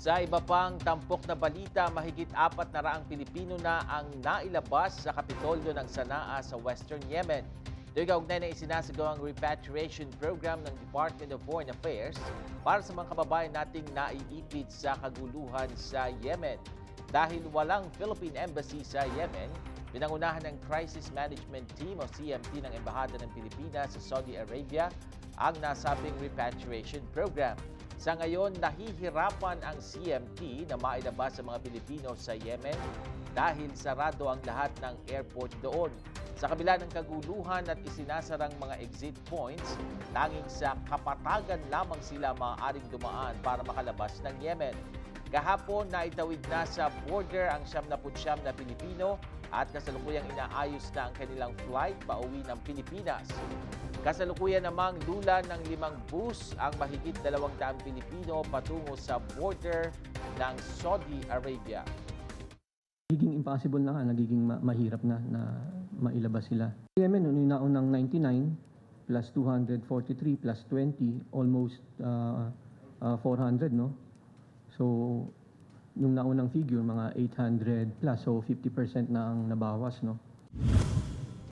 Sa iba pang tampok na balita, mahigit 400 Pilipino na ang nailabas sa Kapitolyo ng Sanaa sa Western Yemen. Ito'y kaugnay na isinasagawang repatriation program ng Department of Foreign Affairs para sa mga kababayan nating naiipit sa kaguluhan sa Yemen. Dahil walang Philippine Embassy sa Yemen, pinangunahan ng Crisis Management Team o CMT ng Embahada ng Pilipinas sa Saudi Arabia ang nasabing repatriation program. Sa ngayon, nahihirapan ang CMT na mailabas sa mga Pilipino sa Yemen dahil sarado ang lahat ng airport doon. Sa kabila ng kaguluhan at isinasarang mga exit points, tanging sa kapatagan lamang sila maaaring dumaan para makalabas ng Yemen. Kahapon, naitawid na sa border ang 79 na Pilipino at kasalukuyang inaayos na ang kanilang flight pauwi ng Pilipinas. Kasalukuyan namang lula ng 5 bus ang mahigit 200 Pilipino patungo sa border ng Saudi Arabia. Nagiging impossible na nga, nagiging mahirap na mailabas sila. Yemen, yung naunang 99 plus 243 plus 20, almost 400, no? So, yung naunang figure, mga 800 plus, so 50% na ang nabawas, no?